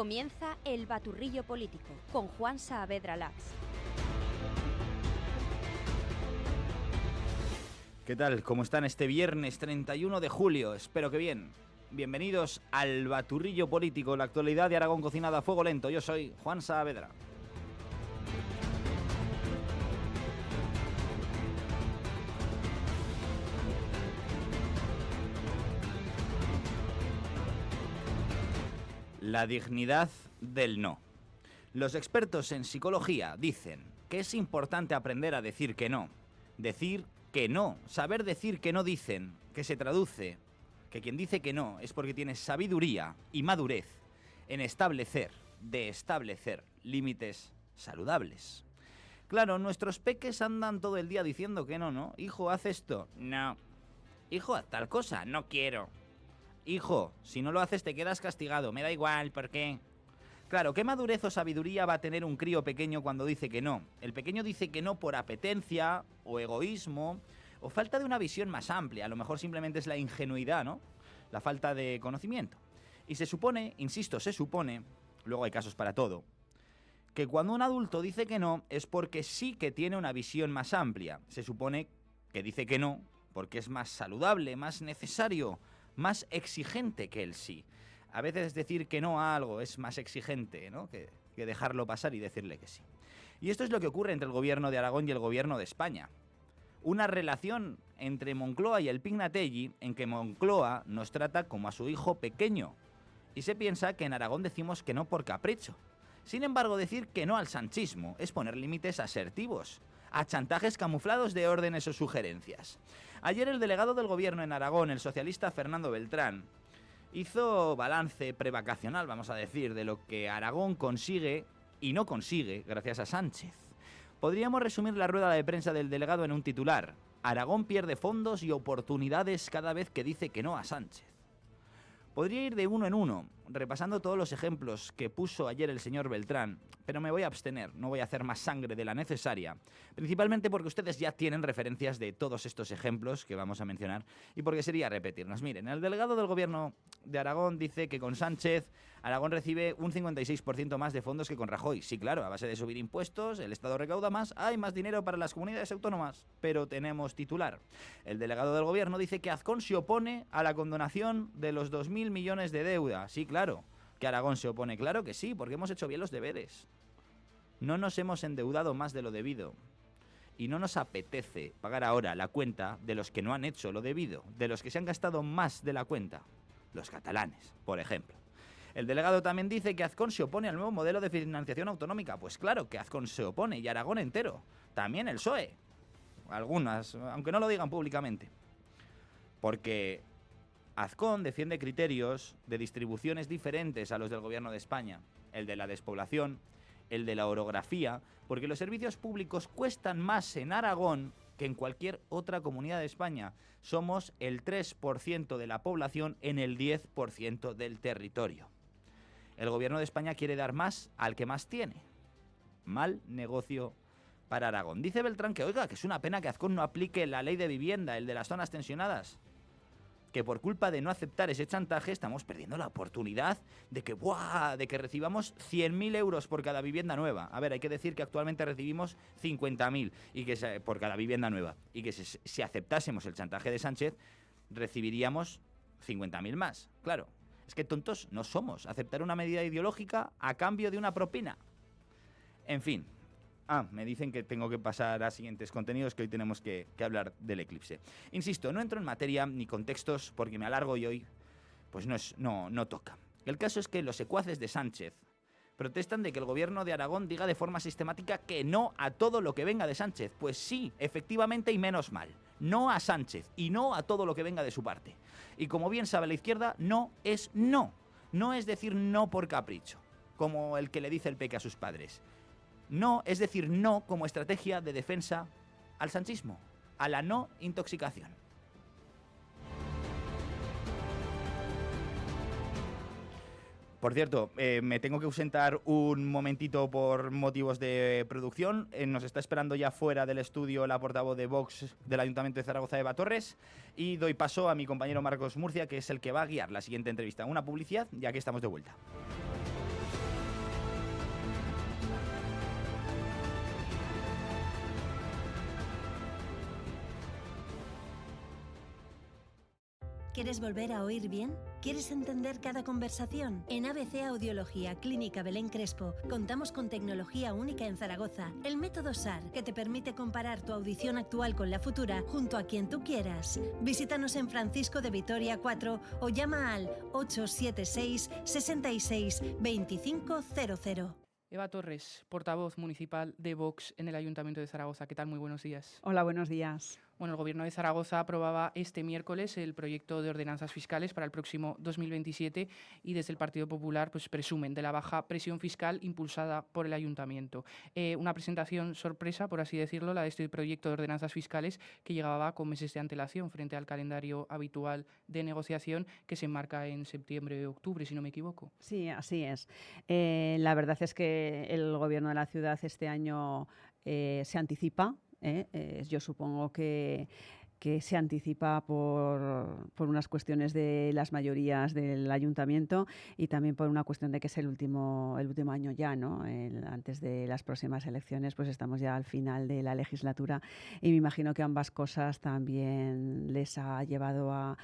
Comienza El Baturrillo Político con Juan Saavedra Lax. ¿Qué tal? ¿Cómo están este viernes 31 de julio? Espero que bien. Bienvenidos al Baturrillo Político, la actualidad de Aragón cocinada a fuego lento. Yo soy Juan Saavedra. La dignidad del no. Los expertos en psicología dicen que es importante aprender a decir que no. Decir que no, saber decir que no dicen, que se traduce, que quien dice que no es porque tiene sabiduría y madurez en establecer límites saludables. Claro, nuestros peques andan todo el día diciendo que no, ¿no? Hijo, haz esto. No. Hijo, haz tal cosa. No quiero. Hijo, si no lo haces te quedas castigado. Me da igual, ¿por qué? Claro, ¿qué madurez o sabiduría va a tener un crío pequeño cuando dice que no? El pequeño dice que no por apetencia, o egoísmo, o falta de una visión más amplia. A lo mejor simplemente es la ingenuidad, ¿no? La falta de conocimiento. Y se supone, insisto, se supone, luego hay casos para todo, que cuando un adulto dice que no es porque sí que tiene una visión más amplia. Se supone que dice que no porque es más saludable, más necesario, más exigente que el sí. A veces decir que no a algo es más exigente, ¿no?, que dejarlo pasar y decirle que sí. Y esto es lo que ocurre entre el gobierno de Aragón y el gobierno de España. Una relación entre Moncloa y el Pignatelli en que Moncloa nos trata como a su hijo pequeño. Y se piensa que en Aragón decimos que no por capricho. Sin embargo, decir que no al sanchismo es poner límites asertivos a chantajes camuflados de órdenes o sugerencias. Ayer el delegado del gobierno en Aragón, el socialista Fernando Beltrán, hizo balance prevacacional, vamos a decir, de lo que Aragón consigue y no consigue gracias a Sánchez. Podríamos resumir la rueda de prensa del delegado en un titular: Aragón pierde fondos y oportunidades cada vez que dice que no a Sánchez. Podría ir de uno en uno, repasando todos los ejemplos que puso ayer el señor Beltrán, pero me voy a abstener, no voy a hacer más sangre de la necesaria, principalmente porque ustedes ya tienen referencias de todos estos ejemplos que vamos a mencionar y porque sería repetirnos. Miren, el delegado del gobierno de Aragón dice que con Sánchez Aragón recibe un 56% más de fondos que con Rajoy. Sí, claro, a base de subir impuestos, el Estado recauda más, hay más dinero para las comunidades autónomas, pero tenemos titular. El delegado del gobierno dice que Azcón se opone a la condonación de los 2.000 millones de deuda. Sí, claro. ¿Que Aragón se opone? Claro que sí, porque hemos hecho bien los deberes. No nos hemos endeudado más de lo debido. Y no nos apetece pagar ahora la cuenta de los que no han hecho lo debido, de los que se han gastado más de la cuenta. Los catalanes, por ejemplo. El delegado también dice que Azcón se opone al nuevo modelo de financiación autonómica. Pues claro que Azcón se opone, y Aragón entero. También el PSOE. Algunas, aunque no lo digan públicamente. Porque Azcón defiende criterios de distribuciones diferentes a los del gobierno de España, el de la despoblación, el de la orografía, porque los servicios públicos cuestan más en Aragón que en cualquier otra comunidad de España. Somos el 3% de la población en el 10% del territorio. El gobierno de España quiere dar más al que más tiene. Mal negocio para Aragón. Dice Beltrán que, oiga, que es una pena que Azcón no aplique la ley de vivienda, el de las zonas tensionadas. Que por culpa de no aceptar ese chantaje estamos perdiendo la oportunidad de que recibamos 100.000 euros por cada vivienda nueva. A ver, hay que decir que actualmente recibimos 50.000 por cada vivienda nueva. Y que si aceptásemos el chantaje de Sánchez, recibiríamos 50.000 más. Claro, es que tontos no somos. Aceptar una medida ideológica a cambio de una propina. En fin. Me dicen que tengo que pasar a siguientes contenidos, que hoy tenemos que hablar del eclipse. Insisto, no entro en materia ni contextos porque me alargo y hoy pues no toca. El caso es que los secuaces de Sánchez protestan de que el gobierno de Aragón diga de forma sistemática que no a todo lo que venga de Sánchez. Pues sí, efectivamente, y menos mal. No a Sánchez y no a todo lo que venga de su parte. Y como bien sabe la izquierda, no es no. No es decir no por capricho, como el que le dice el peque a sus padres. No, es decir, no como estrategia de defensa al sanchismo, a la no intoxicación. Por cierto, me tengo que ausentar un momentito por motivos de producción. Nos está esperando ya fuera del estudio la portavoz de Vox del Ayuntamiento de Zaragoza, Eva Torres, y doy paso a mi compañero Marcos Murcia, que es el que va a guiar la siguiente entrevista. Una publicidad, ya que estamos de vuelta. ¿Quieres volver a oír bien? ¿Quieres entender cada conversación? En ABC Audiología Clínica Belén Crespo contamos con tecnología única en Zaragoza, el método SAR, que te permite comparar tu audición actual con la futura junto a quien tú quieras. Visítanos en Francisco de Vitoria 4 o llama al 876 66 2500. Eva Torres, portavoz municipal de Vox en el Ayuntamiento de Zaragoza. ¿Qué tal? Muy buenos días. Hola, buenos días. Bueno, el Gobierno de Zaragoza aprobaba este miércoles el proyecto de ordenanzas fiscales para el próximo 2027 y desde el Partido Popular pues presumen de la baja presión fiscal impulsada por el Ayuntamiento. Una presentación sorpresa, por así decirlo, la de este proyecto de ordenanzas fiscales que llegaba con meses de antelación frente al calendario habitual de negociación que se enmarca en septiembre o octubre, si no me equivoco. Sí, así es. La verdad es que el Gobierno de la ciudad este año se anticipa. Yo supongo que se anticipa por unas cuestiones de las mayorías del ayuntamiento y también por una cuestión de que es el último año ya, ¿no? Antes de las próximas elecciones, pues estamos ya al final de la legislatura y me imagino que ambas cosas también les ha llevado a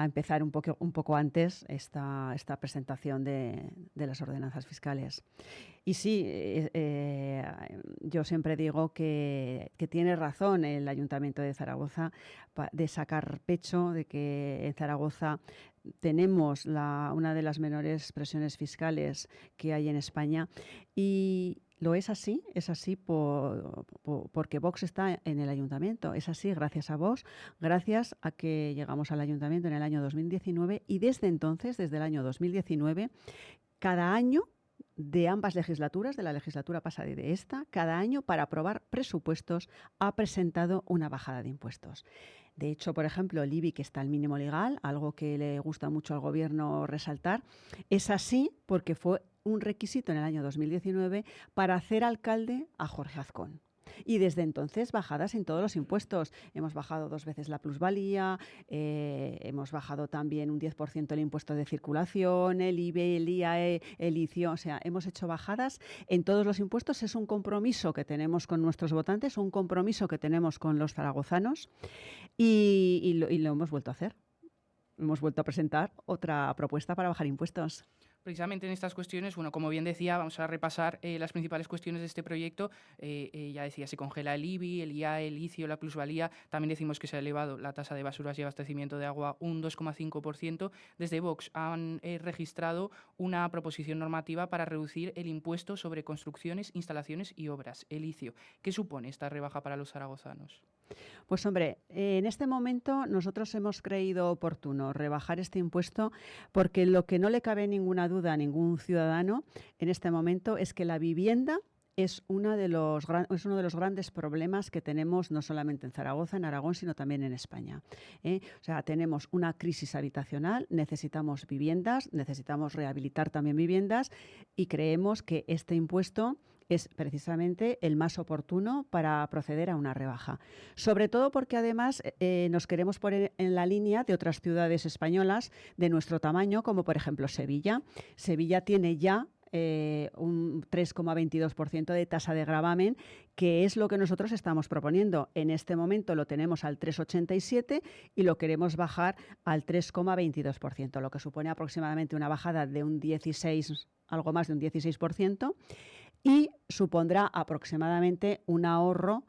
empezar un poco antes esta presentación de las ordenanzas fiscales. Y sí, yo siempre digo que tiene razón el Ayuntamiento de Zaragoza de sacar pecho de que en Zaragoza tenemos una de las menores presiones fiscales que hay en España y lo es así porque Vox está en el Ayuntamiento. Es así gracias a Vox, gracias a que llegamos al Ayuntamiento en el año 2019 y desde entonces, desde el año 2019, cada año de ambas legislaturas, de la legislatura pasada y de esta, cada año para aprobar presupuestos ha presentado una bajada de impuestos. De hecho, por ejemplo, el IBI, que está al mínimo legal, algo que le gusta mucho al Gobierno resaltar, es así porque fue un requisito en el año 2019 para hacer alcalde a Jorge Azcón. Y desde entonces bajadas en todos los impuestos. Hemos bajado 2 veces la plusvalía, hemos bajado también un 10% el impuesto de circulación, el IBI, el IAE, el ICIO. O sea, hemos hecho bajadas en todos los impuestos. Es un compromiso que tenemos con nuestros votantes, un compromiso que tenemos con los zaragozanos y lo hemos vuelto a hacer. Hemos vuelto a presentar otra propuesta para bajar impuestos. Precisamente en estas cuestiones, bueno, como bien decía, vamos a repasar las principales cuestiones de este proyecto. Ya decía, se congela el IBI, el IAE, el ICIO, la plusvalía. También decimos que se ha elevado la tasa de basuras y abastecimiento de agua un 2,5%. Desde Vox han registrado una proposición normativa para reducir el impuesto sobre construcciones, instalaciones y obras, el ICIO. ¿Qué supone esta rebaja para los zaragozanos? Pues hombre, en este momento nosotros hemos creído oportuno rebajar este impuesto porque lo que no le cabe ninguna duda a ningún ciudadano en este momento es que la vivienda es uno de los grandes problemas que tenemos no solamente en Zaragoza, en Aragón, sino también en España. O sea, tenemos una crisis habitacional, necesitamos viviendas, necesitamos rehabilitar también viviendas y creemos que este impuesto es precisamente el más oportuno para proceder a una rebaja. Sobre todo porque además nos queremos poner en la línea de otras ciudades españolas de nuestro tamaño, como por ejemplo Sevilla. Sevilla tiene ya un 3,22% de tasa de gravamen, que es lo que nosotros estamos proponiendo. En este momento lo tenemos al 3,87 y lo queremos bajar al 3,22%, lo que supone aproximadamente una bajada de un 16, algo más de un 16%, y supondrá aproximadamente un ahorro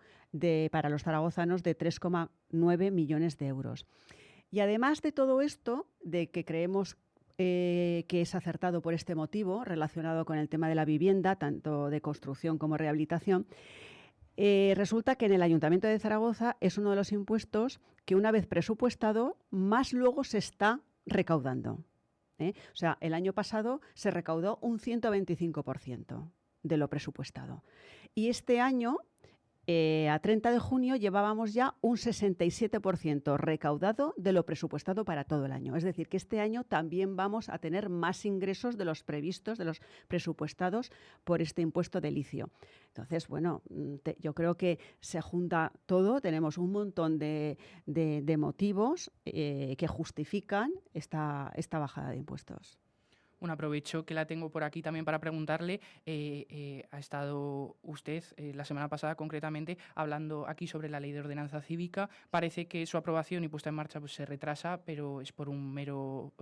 para los zaragozanos de 3,9 millones de euros. Y además de todo esto, de que creemos que es acertado por este motivo, relacionado con el tema de la vivienda, tanto de construcción como rehabilitación, resulta que en el Ayuntamiento de Zaragoza es uno de los impuestos que una vez presupuestado, más luego se está recaudando. O sea, el año pasado se recaudó un 125% de lo presupuestado. Y este año, a 30 de junio, llevábamos ya un 67% recaudado de lo presupuestado para todo el año. Es decir, que este año también vamos a tener más ingresos de los previstos, de los presupuestados por este impuesto del ICIO. Entonces, bueno, yo creo que se junta todo, tenemos un montón de motivos que justifican esta bajada de impuestos. Bueno, aprovecho que la tengo por aquí también para preguntarle. Ha estado usted la semana pasada concretamente hablando aquí sobre la ley de ordenanza cívica. Parece que su aprobación y puesta en marcha pues, se retrasa, pero es por un mero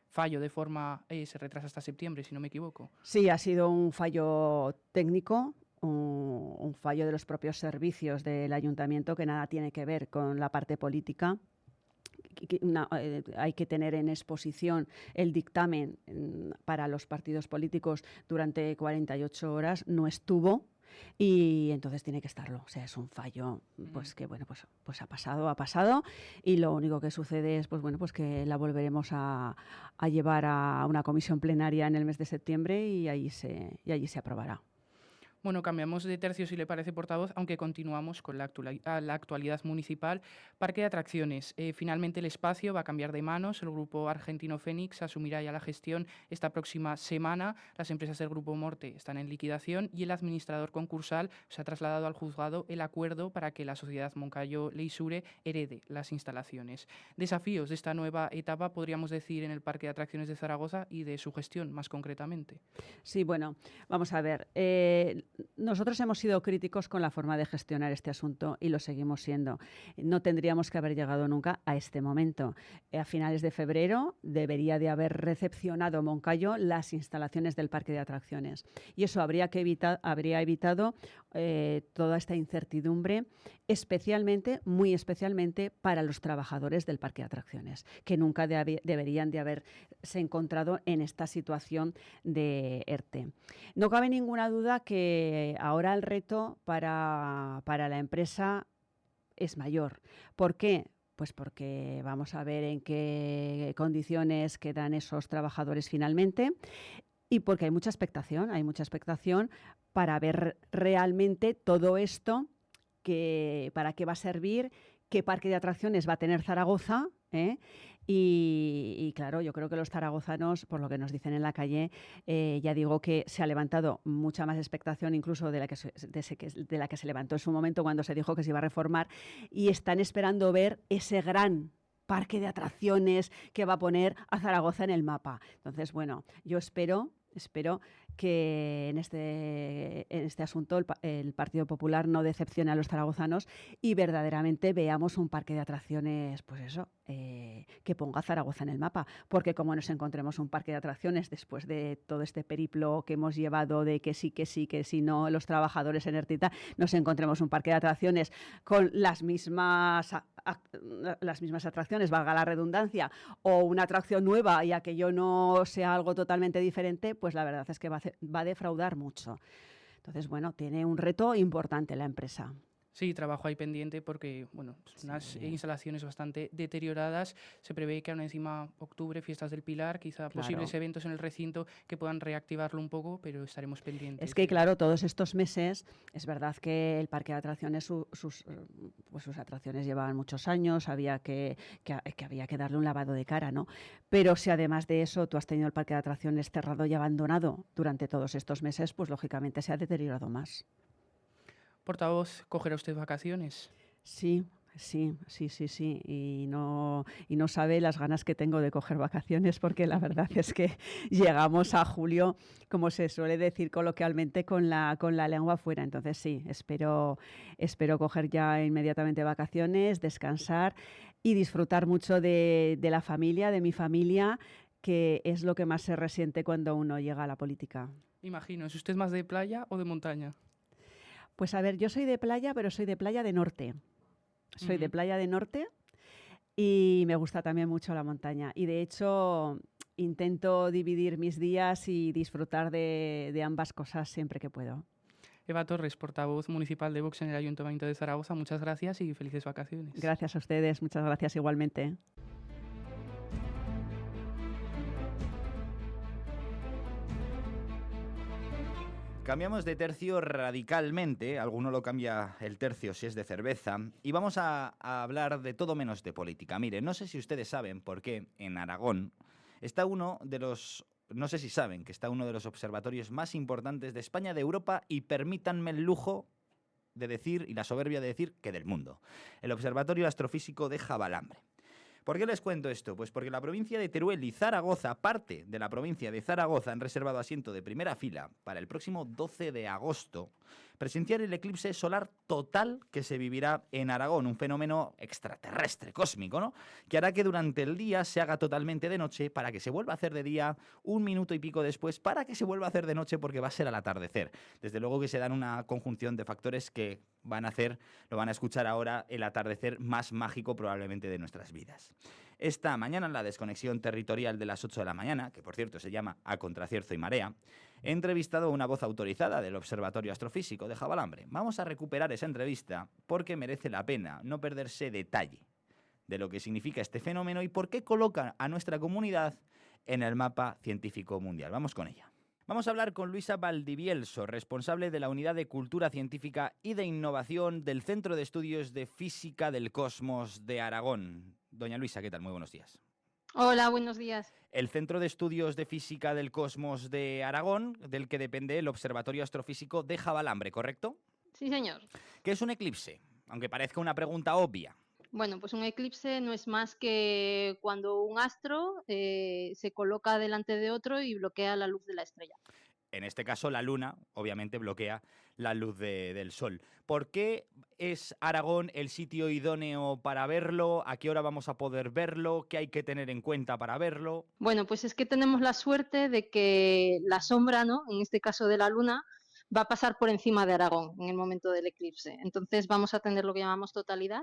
fallo de forma, se retrasa hasta septiembre, si no me equivoco. Sí, ha sido un fallo técnico, un fallo de los propios servicios del ayuntamiento que nada tiene que ver con la parte política. Hay que tener en exposición el dictamen para los partidos políticos durante 48 horas, no estuvo. Y entonces tiene que estarlo. O sea, es un fallo pues que bueno, pues ha pasado y lo único que sucede es pues que la volveremos a llevar a una comisión plenaria en el mes de septiembre y allí se aprobará. Bueno, cambiamos de tercio si le parece, portavoz, aunque continuamos con la actualidad municipal. Parque de atracciones. Finalmente el espacio va a cambiar de manos. El grupo argentino Fénix asumirá ya la gestión esta próxima semana. Las empresas del grupo Morte están en liquidación y el administrador concursal se ha trasladado al juzgado el acuerdo para que la sociedad Moncayo-Leisure herede las instalaciones. Desafíos de esta nueva etapa, podríamos decir, en el Parque de Atracciones de Zaragoza y de su gestión más concretamente. Sí, bueno, vamos a ver. Nosotros hemos sido críticos con la forma de gestionar este asunto y lo seguimos siendo. No tendríamos que haber llegado nunca a este momento. A finales de febrero debería de haber recepcionado Moncayo las instalaciones del parque de atracciones y eso habría evitado toda esta incertidumbre, muy especialmente para los trabajadores del parque de atracciones, que nunca deberían de haberse encontrado en esta situación de ERTE. No cabe ninguna duda que ahora el reto para la empresa es mayor. ¿Por qué? Pues porque vamos a ver en qué condiciones quedan esos trabajadores finalmente y porque hay mucha expectación para ver realmente todo esto, para qué va a servir, qué parque de atracciones va a tener Zaragoza, Y claro, yo creo que los zaragozanos, por lo que nos dicen en la calle, ya digo que se ha levantado mucha más expectación incluso de la que se levantó en su momento cuando se dijo que se iba a reformar y están esperando ver ese gran parque de atracciones que va a poner a Zaragoza en el mapa. Entonces, bueno, yo espero que en este asunto el Partido Popular no decepcione a los zaragozanos y verdaderamente veamos un parque de atracciones, pues eso, que ponga Zaragoza en el mapa. Porque como nos encontremos un parque de atracciones después de todo este periplo que hemos llevado de que sí, que si no, los trabajadores en Ertita, nos encontremos un parque de atracciones con las mismas atracciones, valga la redundancia, o una atracción nueva y aquello no sea algo totalmente diferente, pues la verdad es que va a defraudar mucho. Entonces, bueno, tiene un reto importante la empresa. Sí, trabajo ahí pendiente porque, bueno, unas instalaciones bastante deterioradas. Se prevé que aún encima octubre, fiestas del Pilar, quizá posibles eventos en el recinto que puedan reactivarlo un poco, pero estaremos pendientes. Es que, claro, todos estos meses, es verdad que el parque de atracciones, sus atracciones llevaban muchos años, había que había que darle un lavado de cara, ¿no? Pero si además de eso tú has tenido el parque de atracciones cerrado y abandonado durante todos estos meses, pues lógicamente se ha deteriorado más. Portavoz, ¿cogerá usted vacaciones? Sí. Y no sabe las ganas que tengo de coger vacaciones porque la verdad es que llegamos a julio, como se suele decir coloquialmente, con la lengua afuera. Entonces sí, espero coger ya inmediatamente vacaciones, descansar y disfrutar mucho de la familia, de mi familia, que es lo que más se resiente cuando uno llega a la política. Imagino, ¿es usted más de playa o de montaña? Pues a ver, yo soy de playa, pero soy de playa de norte. Soy de playa de norte y me gusta también mucho la montaña. Y de hecho intento dividir mis días y disfrutar de ambas cosas siempre que puedo. Eva Torres, portavoz municipal de Vox en el Ayuntamiento de Zaragoza, muchas gracias y felices vacaciones. Gracias a ustedes, muchas gracias igualmente. Cambiamos de tercio radicalmente, alguno lo cambia el tercio si es de cerveza, y vamos a hablar de todo menos de política. Mire, no sé si ustedes saben por qué en Aragón está no sé si saben que está uno de los observatorios más importantes de España, de Europa y permítanme el lujo de decir y la soberbia de decir que del mundo, el Observatorio Astrofísico de Jabalambre. ¿Por qué les cuento esto? Pues porque la provincia de Teruel y Zaragoza, parte de la provincia de Zaragoza, han reservado asiento de primera fila para el próximo 12 de agosto presenciar el eclipse solar total que se vivirá en Aragón, un fenómeno extraterrestre, cósmico, ¿no? Que hará que durante el día se haga totalmente de noche para que se vuelva a hacer de día un minuto y pico después para que se vuelva a hacer de noche porque va a ser al atardecer. Desde luego que se dan una conjunción de factores que van a hacer, lo van a escuchar ahora, el atardecer más mágico probablemente de nuestras vidas. Esta mañana en la desconexión territorial de las 8 de la mañana, que por cierto se llama A Contracierzo y Marea, he entrevistado a una voz autorizada del Observatorio Astrofísico de Javalambre. Vamos a recuperar esa entrevista porque merece la pena no perderse detalle de lo que significa este fenómeno y por qué coloca a nuestra comunidad en el mapa científico mundial. Vamos con ella. Vamos a hablar con Luisa Valdivielso, responsable de la Unidad de Cultura Científica y de Innovación del Centro de Estudios de Física del Cosmos de Aragón. Doña Luisa, ¿qué tal? Muy buenos días. Hola, buenos días. El Centro de Estudios de Física del Cosmos de Aragón, del que depende el Observatorio Astrofísico de Javalambre, ¿correcto? Sí, señor. ¿Qué es un eclipse? Aunque parezca una pregunta obvia. Bueno, pues un eclipse no es más que cuando un astro se coloca delante de otro y bloquea la luz de la estrella. En este caso, la Luna, obviamente, bloquea la luz del Sol. ¿Por qué es Aragón el sitio idóneo para verlo? ¿A qué hora vamos a poder verlo? ¿Qué hay que tener en cuenta para verlo? Bueno, pues es que tenemos la suerte de que la sombra, ¿no?, en este caso de la Luna, va a pasar por encima de Aragón en el momento del eclipse. Entonces vamos a tener lo que llamamos totalidad,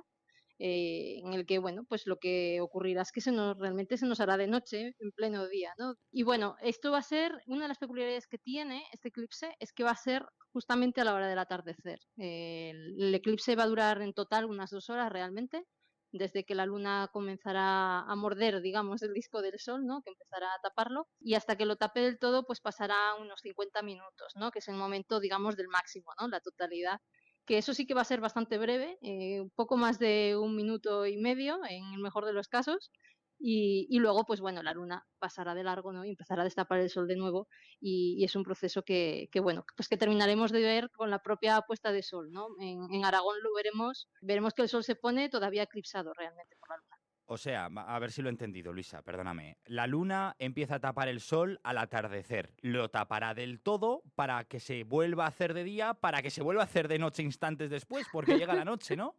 en el que, bueno, pues lo que ocurrirá es que realmente se nos hará de noche en pleno día, ¿no? Y bueno, esto va a ser, una de las peculiaridades que tiene este eclipse es que va a ser justamente a la hora del atardecer. El eclipse va a durar en total unas 2 horas realmente, desde que la luna comenzará a morder, digamos, el disco del sol, ¿no?, que empezará a taparlo, y hasta que lo tape del todo, pues pasará unos 50 minutos, ¿no?, que es el momento, digamos, del máximo, ¿no?, la totalidad, que eso sí que va a ser bastante breve, un poco más de 1 minuto y medio, en el mejor de los casos, y luego, pues bueno, la luna pasará de largo, ¿no?, y empezará a destapar el sol de nuevo, y es un proceso que, bueno, pues que terminaremos de ver con la propia puesta de sol, ¿no? En Aragón lo veremos que el sol se pone todavía eclipsado realmente por la luna. O sea, a ver si lo he entendido, Luisa, perdóname. La Luna empieza a tapar el Sol al atardecer. Lo tapará del todo para que se vuelva a hacer de día, para que se vuelva a hacer de noche instantes después, porque llega la noche, ¿no?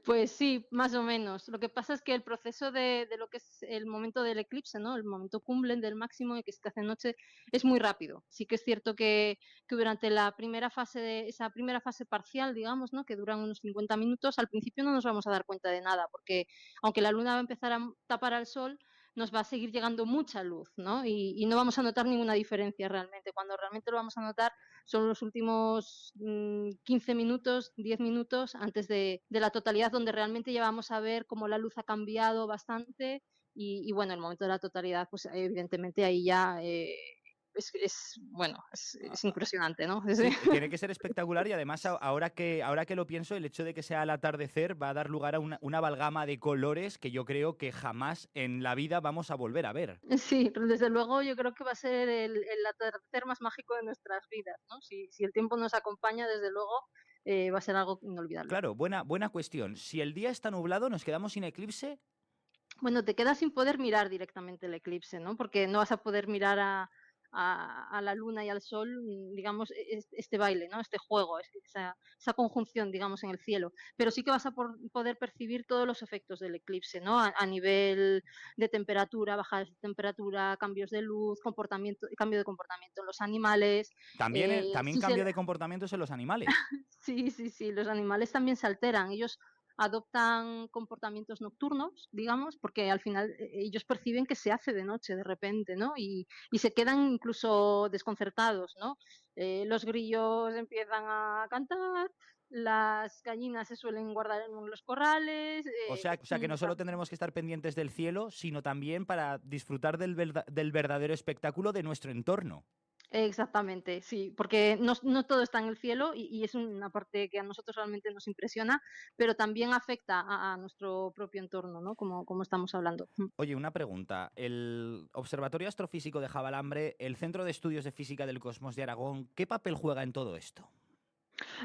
Pues sí, más o menos. Lo que pasa es que el proceso de lo que es el momento del eclipse, ¿no?, el momento cumbre del máximo, que se hace noche, es muy rápido. Sí que es cierto que durante la primera fase, esa primera fase parcial, digamos, ¿no?, que duran unos 50 minutos, al principio no nos vamos a dar cuenta de nada, porque aunque la luna va a empezar a tapar al sol, nos va a seguir llegando mucha luz, ¿no? Y no vamos a notar ninguna diferencia realmente. Cuando realmente lo vamos a notar son los últimos 15 minutos, 10 minutos antes de la totalidad, donde realmente ya vamos a ver cómo la luz ha cambiado bastante y bueno, el momento de la totalidad, pues evidentemente ahí ya bueno, es impresionante, ¿no? Sí, tiene que ser espectacular y además ahora que lo pienso, el hecho de que sea al atardecer va a dar lugar a una amalgama de colores que yo creo que jamás en la vida vamos a volver a ver. Sí, pero desde luego yo creo que va a ser el atardecer más mágico de nuestras vidas, ¿no? Si el tiempo nos acompaña, desde luego va a ser algo inolvidable. Claro, buena cuestión. Si el día está nublado, ¿nos quedamos sin eclipse? Bueno, te quedas sin poder mirar directamente el eclipse, ¿no? Porque no vas a poder mirar a la luna y al sol, digamos, este baile, ¿no?, este juego, esa conjunción, digamos, en el cielo. Pero sí que vas a poder percibir todos los efectos del eclipse, ¿no?, a nivel de temperatura, bajadas de temperatura, cambios de luz, cambio de comportamiento en los animales. También Sí, cambio de comportamientos en los animales. sí, los animales también se alteran. Ellos adoptan comportamientos nocturnos, digamos, porque al final ellos perciben que se hace de noche de repente, ¿no? Y se quedan incluso desconcertados, ¿no? Los grillos empiezan a cantar, las gallinas se suelen guardar en los corrales. O sea que no solo tendremos que estar pendientes del cielo, sino también para disfrutar del verdadero espectáculo de nuestro entorno. Exactamente, sí, porque no todo está en el cielo y es una parte que a nosotros realmente nos impresiona, pero también afecta a nuestro propio entorno, ¿no?, como estamos hablando. Oye, una pregunta. El Observatorio Astrofísico de Javalambre, el Centro de Estudios de Física del Cosmos de Aragón, ¿qué papel juega en todo esto?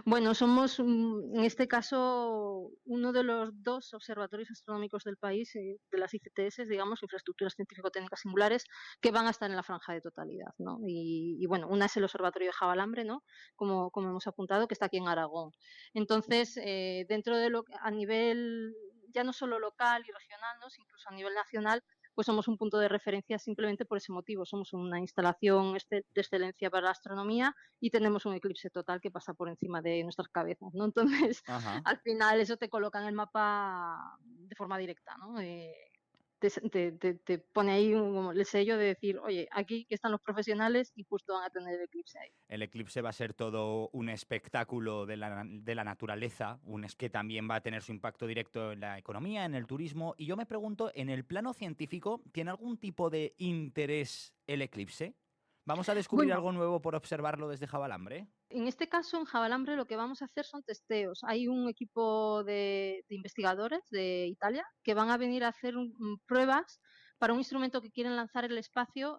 Bueno, somos, en este caso, uno de los 2 observatorios astronómicos del país, de las ICTS, digamos, Infraestructuras Científico-Técnicas Singulares, que van a estar en la franja de totalidad, ¿no? Y bueno, una es el Observatorio de Javalambre, ¿no? Como hemos apuntado, que está aquí en Aragón. Entonces, dentro de lo que a nivel ya no solo local y regional, ¿no? Sino incluso a nivel nacional, pues somos un punto de referencia simplemente por ese motivo. Somos una instalación de excelencia para la astronomía y tenemos un eclipse total que pasa por encima de nuestras cabezas, ¿no? Entonces, Ajá. al final eso te coloca en el mapa de forma directa, ¿no? Te pone ahí como el sello de decir, oye, aquí que están los profesionales y justo van a tener el eclipse ahí. El eclipse va a ser todo un espectáculo de la naturaleza, que también va a tener su impacto directo en la economía, en el turismo. Y yo me pregunto, ¿en el plano científico tiene algún tipo de interés el eclipse? ¿Vamos a descubrir Bueno, algo nuevo por observarlo desde Javalambre? en este caso, en Javalambre, lo que vamos a hacer son testeos. Hay un equipo de investigadores de Italia que van a venir a hacer pruebas para un instrumento que quieren lanzar al espacio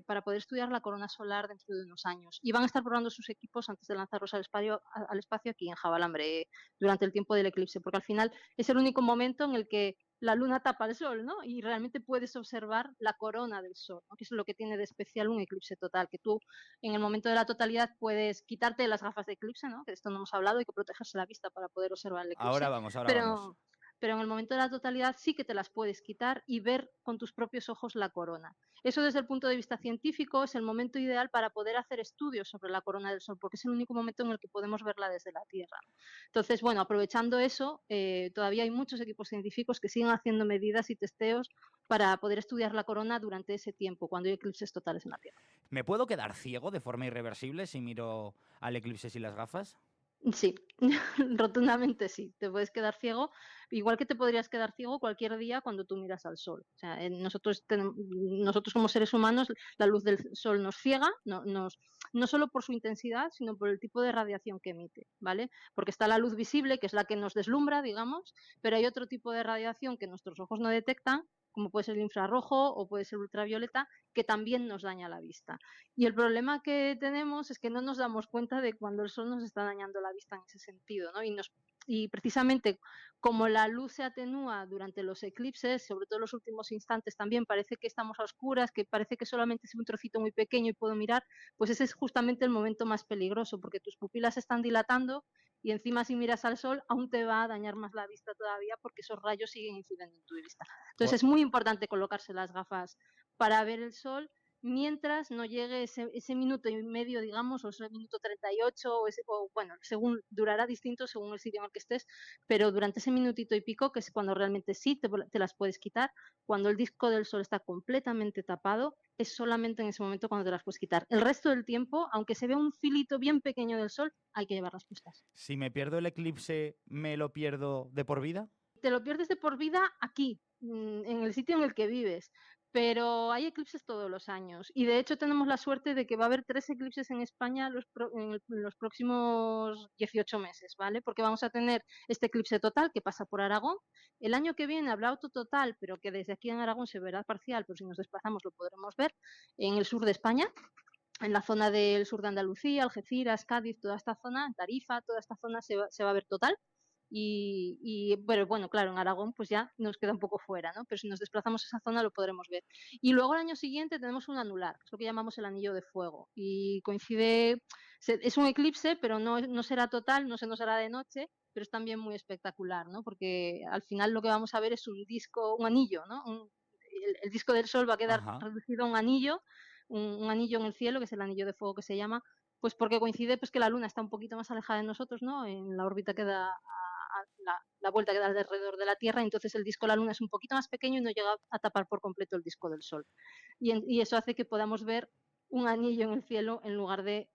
para poder estudiar la corona solar dentro de unos años. Y van a estar probando sus equipos antes de lanzarlos al espacio aquí en Javalambre durante el tiempo del eclipse, porque al final es el único momento en el que la luna tapa el sol, ¿no? Y realmente puedes observar la corona del sol, ¿no? Que es lo que tiene de especial un eclipse total, que tú en el momento de la totalidad puedes quitarte las gafas de eclipse, ¿no? Que de esto no hemos hablado, hay que protegerse la vista para poder observar el eclipse, Ahora vamos. pero, pero en el momento de la totalidad sí que te las puedes quitar y ver con tus propios ojos la corona. Eso desde el punto de vista científico es el momento ideal para poder hacer estudios sobre la corona del Sol, porque es el único momento en el que podemos verla desde la Tierra. Entonces, bueno, aprovechando eso, todavía hay muchos equipos científicos que siguen haciendo medidas y testeos para poder estudiar la corona durante ese tiempo, cuando hay eclipses totales en la Tierra. ¿Me puedo quedar ciego de forma irreversible si miro al eclipse sin las gafas? Sí, rotundamente sí. Te puedes quedar ciego, igual que te podrías quedar ciego cualquier día cuando tú miras al sol. O sea, nosotros como seres humanos, la luz del sol nos ciega, no solo por su intensidad, sino por el tipo de radiación que emite, ¿vale? Porque está la luz visible, que es la que nos deslumbra, digamos, pero hay otro tipo de radiación que nuestros ojos no detectan, como puede ser el infrarrojo o puede ser ultravioleta, que también nos daña la vista. Y el problema que tenemos es que no nos damos cuenta de cuando el sol nos está dañando la vista en ese sentido, ¿no? Y precisamente como la luz se atenúa durante los eclipses, sobre todo en los últimos instantes también, parece que estamos a oscuras, que parece que solamente es un trocito muy pequeño y puedo mirar, pues ese es justamente el momento más peligroso, porque tus pupilas se están dilatando y encima si miras al sol aún te va a dañar más la vista todavía porque esos rayos siguen incidiendo en tu vista. Entonces Por- es muy importante colocarse las gafas para ver el sol mientras no llegue ese minuto y medio, digamos, o ese minuto 38, o bueno, según durará distinto según el sitio en el que estés, pero durante ese minutito y pico, que es cuando realmente sí te las puedes quitar, cuando el disco del sol está completamente tapado, es solamente en ese momento cuando te las puedes quitar. El resto del tiempo, aunque se vea un filito bien pequeño del sol, hay que llevarlas puestas. Si me pierdo el eclipse, ¿me lo pierdo de por vida? Te lo pierdes de por vida aquí, en el sitio en el que vives. Pero hay eclipses todos los años y de hecho tenemos la suerte de que va a haber 3 eclipses en España en los próximos 18 meses, ¿vale? Porque vamos a tener este eclipse total que pasa por Aragón. El año que viene habrá otro total, pero que desde aquí en Aragón se verá parcial, pero si nos desplazamos lo podremos ver en el sur de España, en la zona del sur de Andalucía, Algeciras, Cádiz, toda esta zona, Tarifa, toda esta zona se va a ver total. Pero bueno, claro, en Aragón pues ya nos queda un poco fuera, ¿no? Pero si nos desplazamos a esa zona lo podremos ver. Y luego el año siguiente tenemos un anular, que es lo que llamamos el anillo de fuego. Y coincide, es un eclipse, pero no será total, no se nos hará de noche, pero es también muy espectacular, ¿no? Porque al final lo que vamos a ver es un disco, un anillo, ¿no? El disco del Sol va a quedar Ajá. reducido a un anillo, un anillo en el cielo, que es el anillo de fuego que se llama, pues porque coincide pues que la Luna está un poquito más alejada de nosotros, ¿no? En la órbita que da la vuelta que da alrededor de la Tierra, entonces el disco de la Luna es un poquito más pequeño y no llega a tapar por completo el disco del Sol. Y eso hace que podamos ver un anillo en el cielo en lugar de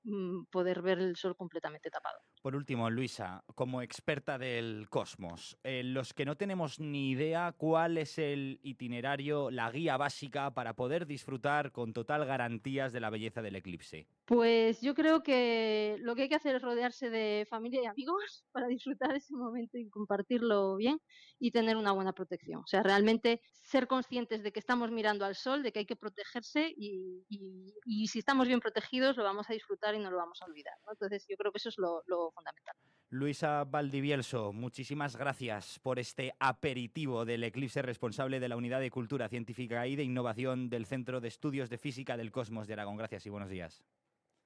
poder ver el Sol completamente tapado. Por último, Luisa, como experta del cosmos, los que no tenemos ni idea cuál es el itinerario, la guía básica para poder disfrutar con total garantías de la belleza del eclipse. Pues yo creo que lo que hay que hacer es rodearse de familia y amigos para disfrutar ese momento y compartirlo bien y tener una buena protección. O sea, realmente ser conscientes de que estamos mirando al sol, de que hay que protegerse y si estamos bien protegidos lo vamos a disfrutar y no lo vamos a olvidar, ¿no? Entonces yo creo que eso es lo fundamental. Luisa Valdivielso, muchísimas gracias por este aperitivo del eclipse, responsable de la Unidad de Cultura Científica y de Innovación del Centro de Estudios de Física del Cosmos de Aragón. Gracias y buenos días.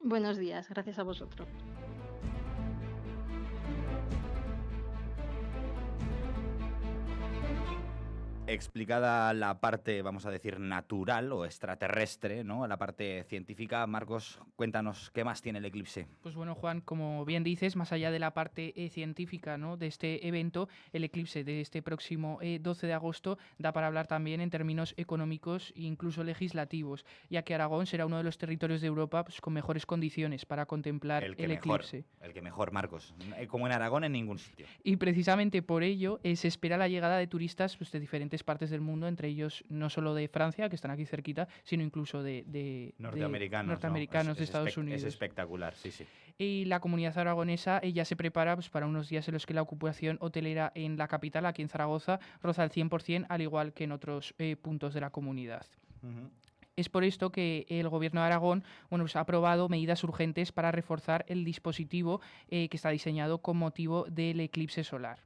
Buenos días, gracias a vosotros. Explicada la parte, vamos a decir, natural o extraterrestre, ¿no? La parte científica, Marcos, cuéntanos, ¿qué más tiene el eclipse? Pues bueno, Juan, como bien dices, más allá de la parte científica, ¿no?, de este evento, el eclipse de este próximo 12 de agosto da para hablar también en términos económicos e incluso legislativos, ya que Aragón será uno de los territorios de Europa pues, con mejores condiciones para contemplar el eclipse. El que mejor, Marcos. Como en Aragón, en ningún sitio. Y precisamente por ello se espera la llegada de turistas pues, de diferentes partes del mundo, entre ellos no solo de Francia, que están aquí cerquita, sino incluso de norteamericanos, de Estados Unidos. Es espectacular, sí, sí. Y la comunidad aragonesa ya se prepara pues, para unos días en los que la ocupación hotelera en la capital, aquí en Zaragoza, roza el 100%, al igual que en otros puntos de la comunidad. Uh-huh. Es por esto que el Gobierno de Aragón pues, ha aprobado medidas urgentes para reforzar el dispositivo que está diseñado con motivo del eclipse solar.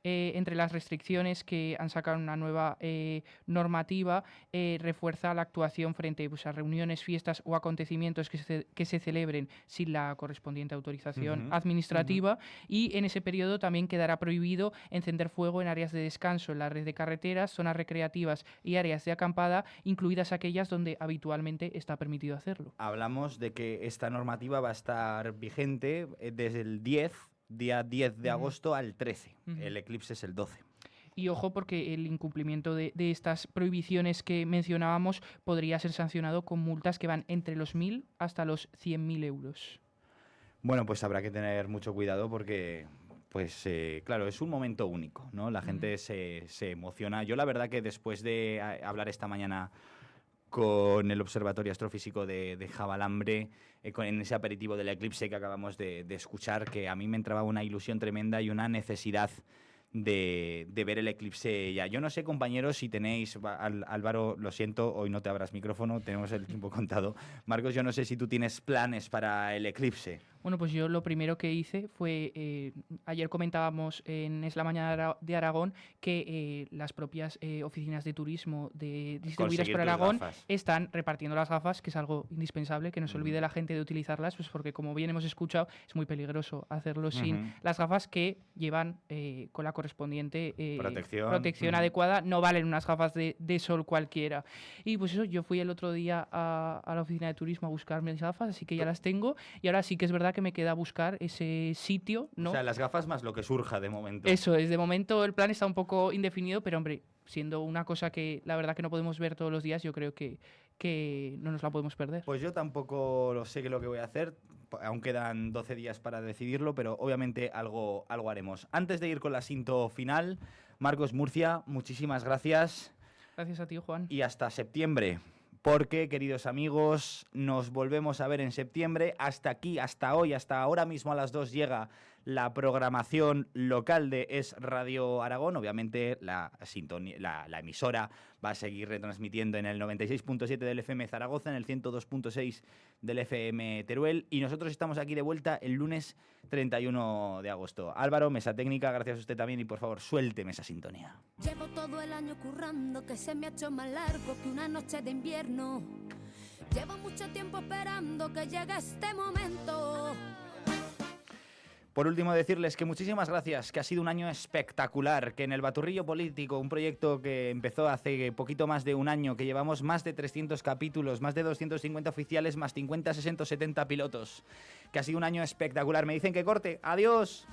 Entre las restricciones que han sacado una nueva normativa, refuerza la actuación frente pues, a reuniones, fiestas o acontecimientos que se celebren sin la correspondiente autorización administrativa, y en ese periodo también quedará prohibido encender fuego en áreas de descanso, en la red de carreteras, zonas recreativas y áreas de acampada, incluidas aquellas donde habitualmente está permitido hacerlo. Hablamos de que esta normativa va a estar vigente desde el día 10 de agosto al 13. El eclipse es el 12. Y ojo, porque el incumplimiento de estas prohibiciones que mencionábamos podría ser sancionado con multas que van entre los 1.000 hasta los 100.000 euros. Bueno, pues habrá que tener mucho cuidado porque... Pues claro, es un momento único, ¿no? La gente se emociona. Yo la verdad que después de hablar esta mañana con el Observatorio Astrofísico de Javalambre, en ese aperitivo del eclipse que acabamos de escuchar, que a mí me entraba una ilusión tremenda y una necesidad de ver el eclipse ya. Yo no sé, compañeros, si tenéis... Álvaro, lo siento, hoy no te abras micrófono, tenemos el tiempo contado. Marcos, yo no sé si tú tienes planes para el eclipse. Bueno, pues yo lo primero que hice fue, ayer comentábamos en Es la Mañana de Aragón que las propias oficinas de turismo distribuidas por Aragón están repartiendo las gafas, que es algo indispensable, que no se olvide la gente de utilizarlas, pues porque como bien hemos escuchado, es muy peligroso hacerlo sin las gafas que llevan con la correspondiente protección adecuada. No valen unas gafas de sol cualquiera. Y pues eso, yo fui el otro día a la oficina de turismo a buscar mis gafas, así que ya las tengo, y ahora sí que es verdad que me queda buscar ese sitio, ¿no? O sea, las gafas más lo que surja de momento. Eso es, de momento el plan está un poco indefinido, pero hombre, siendo una cosa que la verdad que no podemos ver todos los días, yo creo que no nos la podemos perder. Pues yo tampoco lo sé qué es lo que voy a hacer, aún quedan 12 días para decidirlo, pero obviamente algo haremos. Antes de ir con la sinto final, Marcos Murcia, muchísimas gracias. Gracias a ti, Juan. Y hasta septiembre. Porque, queridos amigos, nos volvemos a ver en septiembre. Hasta aquí, hasta hoy, hasta ahora mismo a las 2 llega la programación local de Es Radio Aragón. Obviamente la emisora va a seguir retransmitiendo en el 96.7 del FM Zaragoza, en el 102.6 del FM Teruel, y nosotros estamos aquí de vuelta el lunes 31 de agosto. Álvaro, mesa técnica, gracias a usted también, y por favor, suélteme esa sintonía. Llevo todo el año currando, que se me ha hecho más largo que una noche de invierno. Llevo mucho tiempo esperando que llegue este momento. Por último, decirles que muchísimas gracias, que ha sido un año espectacular, que en el Baturrillo Político, un proyecto que empezó hace poquito más de un año, que llevamos más de 300 capítulos, más de 250 oficiales, más 50, 60, 70 pilotos, que ha sido un año espectacular. Me dicen que corte. ¡Adiós!